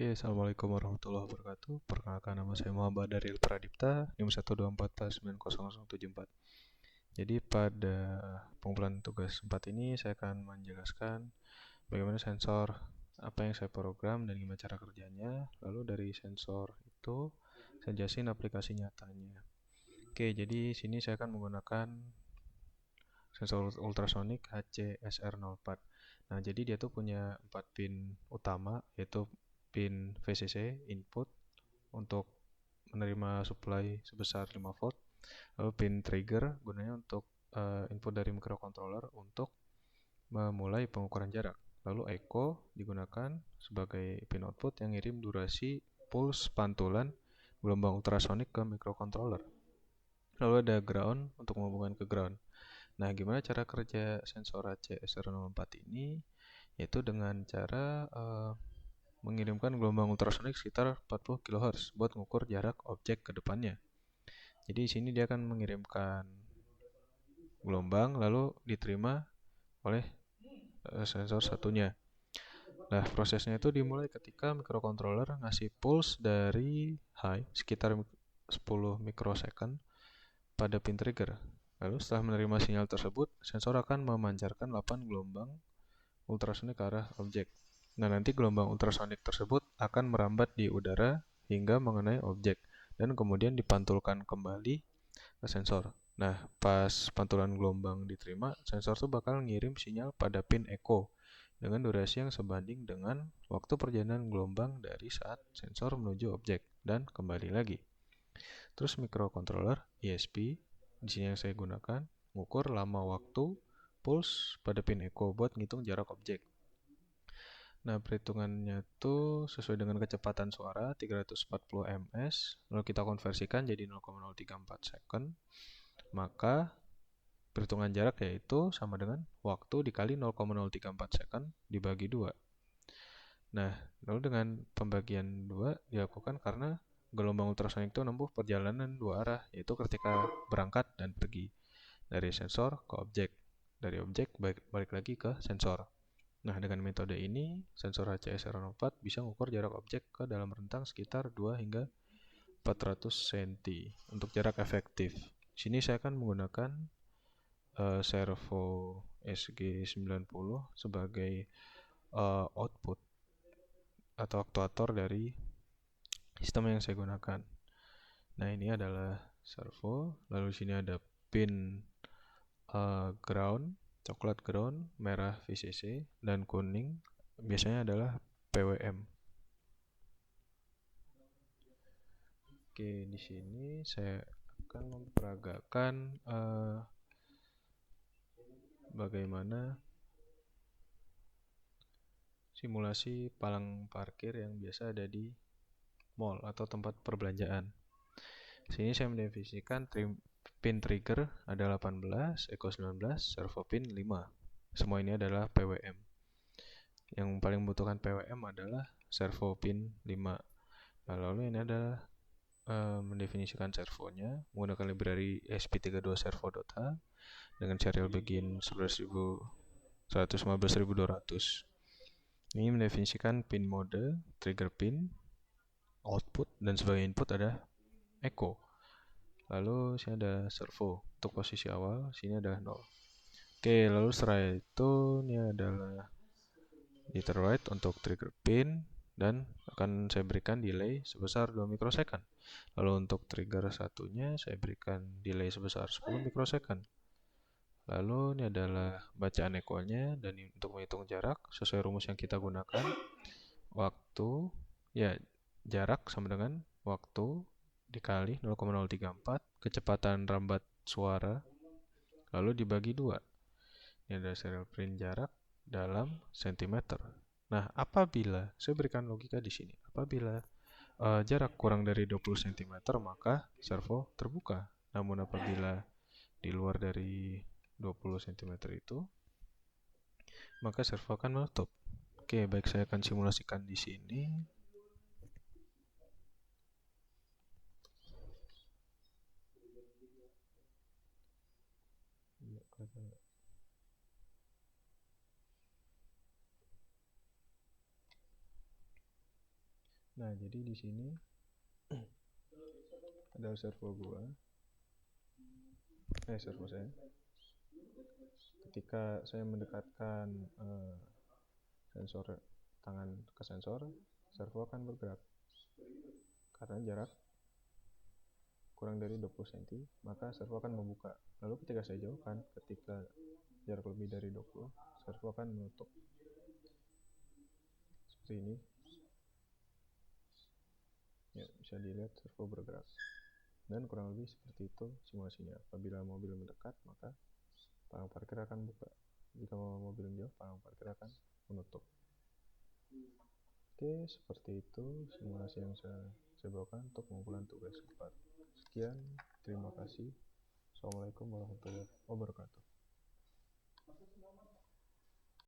Oke, Assalamualaikum warahmatullahi wabarakatuh. Perkenalkan, nama saya Muhammad Daryl Pradipta, NIM 124490074. Jadi pada pengumpulan tugas 4 ini saya akan menjelaskan bagaimana sensor, apa yang saya program dan gimana cara kerjanya. Lalu dari sensor itu saya jelasin aplikasi nyatanya. Oke, jadi sini saya akan menggunakan sensor ultrasonic HCSR04. Nah, jadi dia tuh punya 4 pin utama, yaitu pin VCC input untuk menerima supply sebesar 5 volt, lalu pin trigger gunanya untuk input dari microcontroller untuk memulai pengukuran jarak, lalu echo digunakan sebagai pin output yang ngirim durasi pulse pantulan gelombang ultrasonik ke microcontroller, lalu ada ground untuk menghubungkan ke ground. Nah, gimana cara kerja sensor HCSR04 ini? Yaitu dengan cara mengirimkan gelombang ultrasonik sekitar 40 kHz buat mengukur jarak objek ke depannya. Jadi di sini dia akan mengirimkan gelombang lalu diterima oleh sensor satunya. Nah, prosesnya itu dimulai ketika microcontroller ngasih pulse dari high sekitar 10 mikrosecond pada pin trigger. Lalu setelah menerima sinyal tersebut, sensor akan memancarkan 8 gelombang ultrasonik ke arah objek. Nah, nanti gelombang ultrasonik tersebut akan merambat di udara hingga mengenai objek dan kemudian dipantulkan kembali ke sensor. Nah, pas pantulan gelombang diterima, sensor tuh bakal ngirim sinyal pada pin echo dengan durasi yang sebanding dengan waktu perjalanan gelombang dari saat sensor menuju objek dan kembali lagi. Terus microcontroller ESP di sini yang saya gunakan mengukur lama waktu pulse pada pin echo buat ngitung jarak objek. Nah, perhitungannya tuh sesuai dengan kecepatan suara 340 ms, lalu kita konversikan jadi 0,034 second, maka perhitungan jarak yaitu sama dengan waktu dikali 0,034 second dibagi 2. Nah, lalu dengan pembagian 2 dilakukan karena gelombang ultrasonik itu menempuh perjalanan dua arah, yaitu ketika berangkat dan pergi dari sensor ke objek, dari objek balik lagi ke sensor. Nah, dengan metode ini, sensor HCSR04 bisa mengukur jarak objek ke dalam rentang sekitar 2 hingga 400 cm untuk jarak efektif. Sini saya akan menggunakan servo SG90 sebagai output atau aktuator dari sistem yang saya gunakan. Nah, ini adalah servo, lalu di sini ada pin ground, coklat ground, merah VCC, dan kuning biasanya adalah PWM. Oke, di sini saya akan memperagakan bagaimana simulasi palang parkir yang biasa ada di mall atau tempat perbelanjaan. Sini saya mendefinisikan pin trigger ada 18, echo 19, servo pin 5. Semua ini adalah PWM. Yang paling membutuhkan PWM adalah servo pin 5. Lalu ini adalah mendefinisikan servonya menggunakan library SP32 servo.h dengan serial begin 11.200. Ini mendefinisikan pin mode, trigger pin, output, dan sebagai input ada echo. Lalu sini ada servo untuk posisi awal, sini adalah 0. Oke, lalu setelah itu ini adalah jitter right untuk trigger pin dan akan saya berikan delay sebesar 2 mikrosecond. Lalu untuk trigger satunya saya berikan delay sebesar 10 mikrosecond. Lalu ini adalah bacaan echo-nya dan untuk menghitung jarak sesuai rumus yang kita gunakan, waktu ya jarak sama dengan waktu dikali 0,034 kecepatan rambat suara lalu dibagi 2. Ini adalah serial print jarak dalam sentimeter. Nah, apabila saya berikan logika di sini, apabila jarak kurang dari 20 cm maka servo terbuka. Namun apabila di luar dari 20 cm itu maka servo akan menutup. Oke, baik, saya akan simulasikan di sini. Nah, jadi di sini ada servo saya. Ketika saya mendekatkan sensor tangan ke sensor, servo akan bergerak. Karena jarak kurang dari 20 cm, maka servo akan membuka. Lalu ketika saya jauhkan, ketika jarak lebih dari 20, servo akan menutup. Seperti ini. Ya, bisa dilihat servo bergerak. Dan kurang lebih seperti itu simulasinya. Apabila mobil mendekat, maka palang parkir akan buka. Jika mobil menjauh, palang parkir akan menutup. Oke, seperti itu simulasi yang saya bawakan untuk pengumpulan tugas 4. Sekian, terima kasih. Assalamualaikum warahmatullahi wabarakatuh.